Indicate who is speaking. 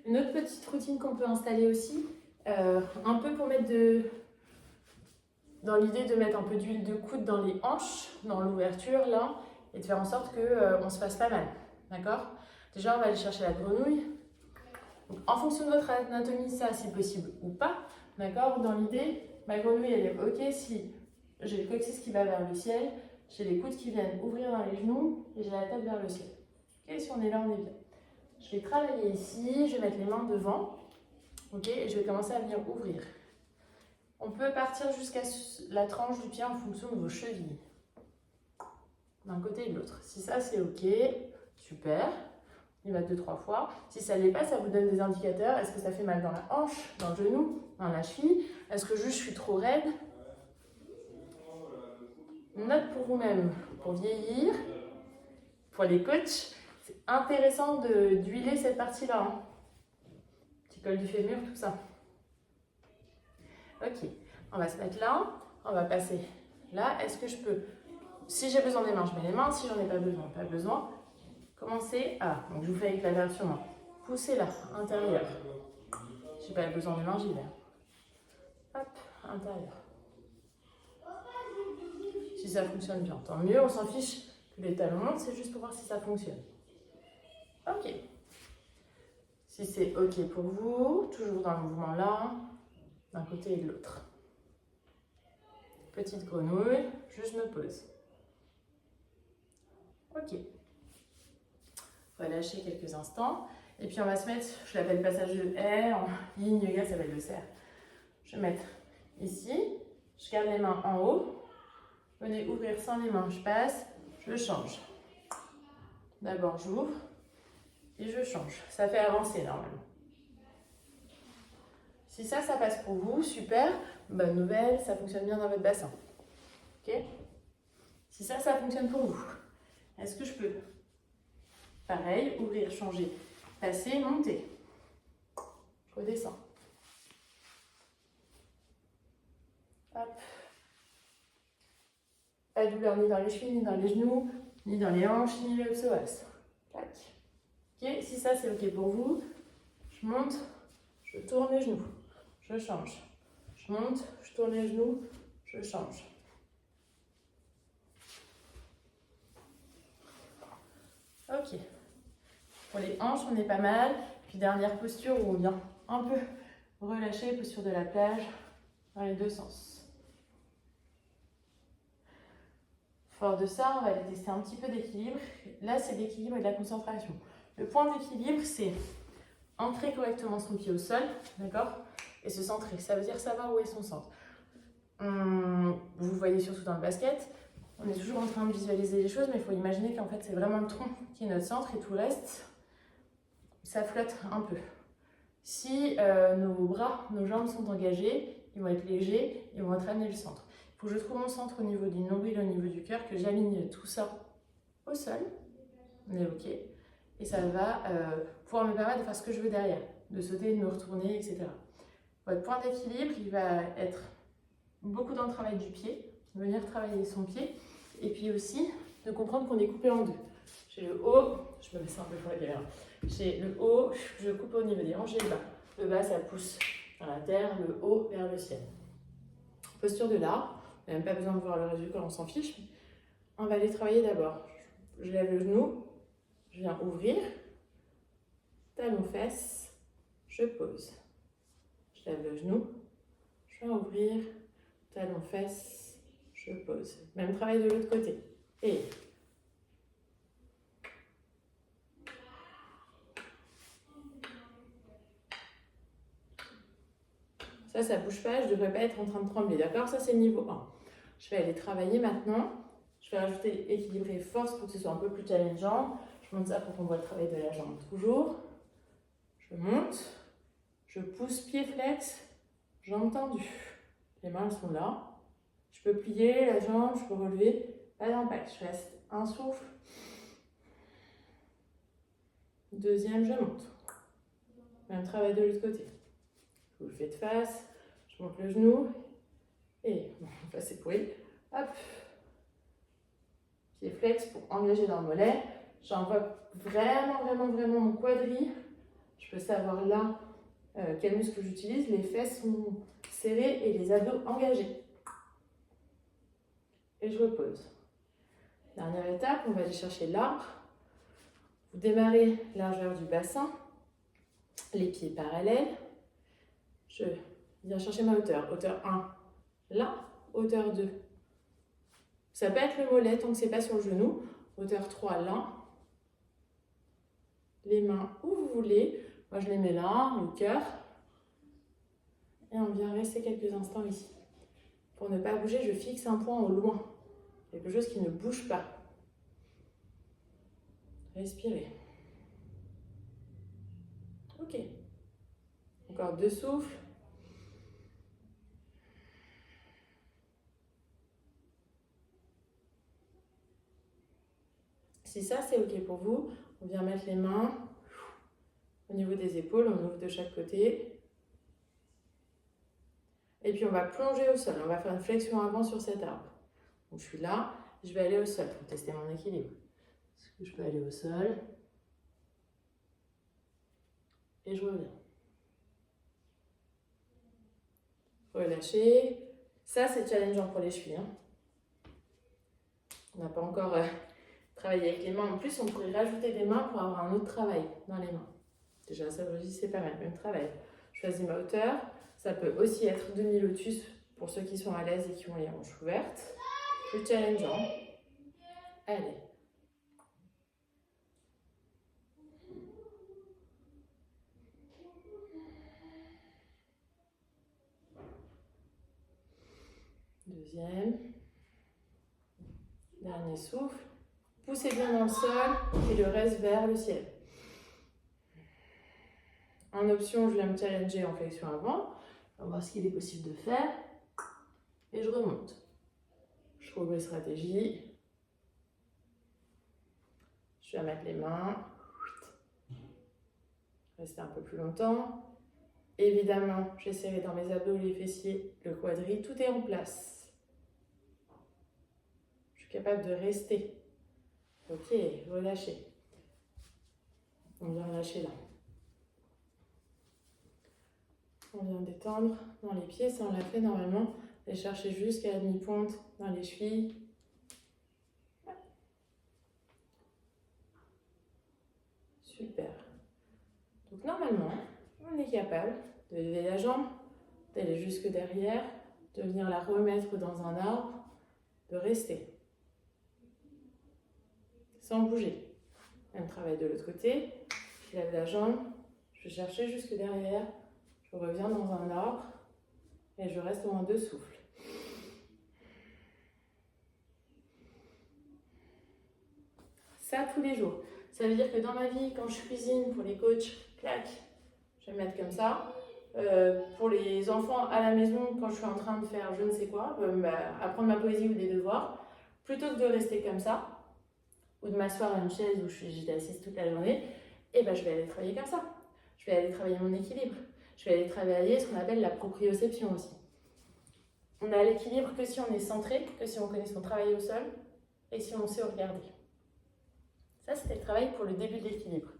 Speaker 1: Une autre petite routine qu'on peut installer aussi, un peu pour mettre dans l'idée de mettre un peu d'huile de coude dans les hanches, dans l'ouverture là, et de faire en sorte qu'on se fasse pas mal. D'accord? Déjà, on va aller chercher la grenouille. Donc, en fonction de votre anatomie, ça c'est possible ou pas. D'accord? Dans l'idée, ma grenouille elle est ok si j'ai le coccyx qui va vers le ciel, j'ai les coudes qui viennent ouvrir dans les genoux et j'ai la tête vers le ciel. Ok? Si on est là, on est bien. Je vais travailler ici, je vais mettre les mains devant. Ok? Et je vais commencer à venir ouvrir. On peut partir jusqu'à la tranche du pied en fonction de vos chevilles. D'un côté et de l'autre. Si ça c'est ok, super. Il va 2-3 fois. Si ça ne l'est pas, ça vous donne des indicateurs. Est-ce que ça fait mal dans la hanche, dans le genou, dans la cheville? Est-ce que juste je suis trop raide? Note pour vous-même, pour vieillir, pour les coachs, c'est intéressant d'huiler cette partie-là. Hein. Petit col du fémur, tout ça. Ok, on va se mettre là, on va passer là. Est-ce que je peux, si j'ai besoin des mains, je mets les mains. Si j'en ai pas besoin, pas besoin. Commencez à, donc je vous fais avec la version main. Poussez là, intérieur. Je n'ai pas besoin des mains, j'y vais. Hop, intérieur. Si ça fonctionne bien, tant mieux, on s'en fiche que les talons montent, c'est juste pour voir si ça fonctionne. Ok. Si c'est ok pour vous, toujours dans le mouvement là, d'un côté et de l'autre. Petite grenouille, juste me pose. Ok. On va lâcher quelques instants. Et puis on va se mettre, je l'appelle passage de haie, en yin yoga ça s'appelle le cerf. Je vais mettre ici, je garde les mains en haut. Venez ouvrir sans les mains, je passe, je change. D'abord j'ouvre et je change. Ça fait avancer normalement. Si ça passe pour vous, super. Bonne nouvelle, ça fonctionne bien dans votre bassin. Ok? Si ça fonctionne pour vous, est-ce que je peux, pareil, ouvrir, changer, passer, monter. Je redescends. Hop. Pas de douleur ni dans les chevilles, ni dans les genoux, ni dans les hanches, ni les psoas. Tac. Ok, si ça c'est ok pour vous, je monte, je tourne les genoux, je change. Je monte, je tourne les genoux, je change. Ok. Pour les hanches, on est pas mal. Puis dernière posture où on vient un peu relâcher, posture de la plage, dans les deux sens. Fort de ça, on va aller tester un petit peu d'équilibre. Là, c'est l'équilibre et de la concentration. Le point d'équilibre, c'est ancrer correctement son pied au sol, d'accord? Et se centrer. Ça veut dire savoir où est son centre. Vous voyez surtout dans le basket, on est toujours en train de visualiser les choses, mais il faut imaginer qu'en fait, c'est vraiment le tronc qui est notre centre et tout le reste, ça flotte un peu. Si nos bras, nos jambes sont engagés, ils vont être légers, ils vont entraîner le centre. Il faut que je trouve mon centre au niveau du nombril, au niveau du cœur, que j'aligne tout ça au sol. On est ok. Et ça va pouvoir me permettre de faire ce que je veux derrière, de sauter, de me retourner, etc. Votre point d'équilibre, il va être beaucoup dans le travail du pied, venir travailler son pied, et puis aussi de comprendre qu'on est coupé en deux. J'ai le haut, je me mets ça un peu pour la caméra. J'ai le haut, je coupe au niveau des hanches et le bas. Le bas, ça pousse vers la terre, le haut vers le ciel. Posture de là, on n'a même pas besoin de voir le résultat, on s'en fiche. On va aller travailler d'abord. Je lève le genou, je viens ouvrir, talon fesse, je pose. Je lève le genou, je viens ouvrir, talon fesse, je pose. Même travail de l'autre côté. Et ça bouge pas, je ne devrais pas être en train de trembler, d'accord? Ça, c'est le niveau 1. Je vais aller travailler maintenant. Je vais rajouter équilibre et force pour que ce soit un peu plus challengeant. Je monte ça pour qu'on voit le travail de la jambe toujours. Je monte, je pousse pied flex, jambe tendue. Les mains sont là. Je peux plier la jambe, je peux relever, pas d'impact. Je reste un souffle. Deuxième, je monte. Même travail de l'autre côté. Vous le faites face, je monte le genou et bon, c'est pourri. Hop. Pied flex pour engager dans le mollet. J'envoie vraiment mon quadri. Je peux savoir là quel muscle j'utilise. Les fesses sont serrées et les abdos engagés. Et je repose. Dernière étape, on va aller chercher l'arbre. Vous démarrez largeur du bassin, les pieds parallèles. Je viens chercher ma hauteur. Hauteur 1, là. Hauteur 2. Ça peut être le mollet tant que ce n'est pas sur le genou. Hauteur 3, là. Les mains où vous voulez. Moi, je les mets là, le cœur. Et on vient rester quelques instants ici. Pour ne pas bouger, je fixe un point au loin. Quelque chose qui ne bouge pas. Respirez. Ok. Encore 2 souffles. Si ça, c'est ok pour vous, on vient mettre les mains au niveau des épaules, on ouvre de chaque côté. Et puis on va plonger au sol, on va faire une flexion avant sur cet arbre. Donc je suis là, je vais aller au sol pour tester mon équilibre. Est-ce que je peux aller au sol? Et je reviens. Relâchez. Ça, c'est challengeant pour les chevilles. On n'a pas encore travaillé avec les mains. En plus, on pourrait rajouter des mains pour avoir un autre travail dans les mains. Déjà, ça aussi, c'est pas mal, même travail. Je choisis ma hauteur. Ça peut aussi être demi-lotus pour ceux qui sont à l'aise et qui ont les hanches ouvertes. Plus challengeant. Allez. Deuxième. Dernier souffle. Poussez bien dans le sol et le reste vers le ciel. En option, je viens me challenger en flexion avant. On va voir ce qu'il est possible de faire. Et je remonte. Je trouve mes stratégies. Je vais mettre les mains. Rester un peu plus longtemps. Évidemment, j'ai serré dans mes abdos, les fessiers, le quadri. Tout est en place. Je suis capable de rester. Ok, relâchez. On vient relâcher là. On vient détendre dans les pieds, ça on l'a fait normalement. Et chercher jusqu'à la demi-pointe dans les chevilles. Super. Donc normalement, on est capable de lever la jambe, d'aller jusque derrière, de venir la remettre dans un arbre, de rester. Sans bouger. Même travail de l'autre côté. Je lève la jambe, je vais chercher jusque derrière, je reviens dans un arbre et je reste au moins 2 souffles. Ça tous les jours. Ça veut dire que dans ma vie, quand je cuisine pour les coachs, clac, je vais me mettre comme ça. Pour les enfants à la maison, quand je suis en train de faire je ne sais quoi, apprendre ma poésie ou des devoirs, plutôt que de rester comme ça, ou de m'asseoir à une chaise où j'étais assise toute la journée, et ben je vais aller travailler comme ça. Je vais aller travailler mon équilibre. Je vais aller travailler ce qu'on appelle la proprioception aussi. On a l'équilibre que si on est centré, que si on connaît son travail au sol, et si on sait regarder. Ça, c'était le travail pour le début de l'équilibre.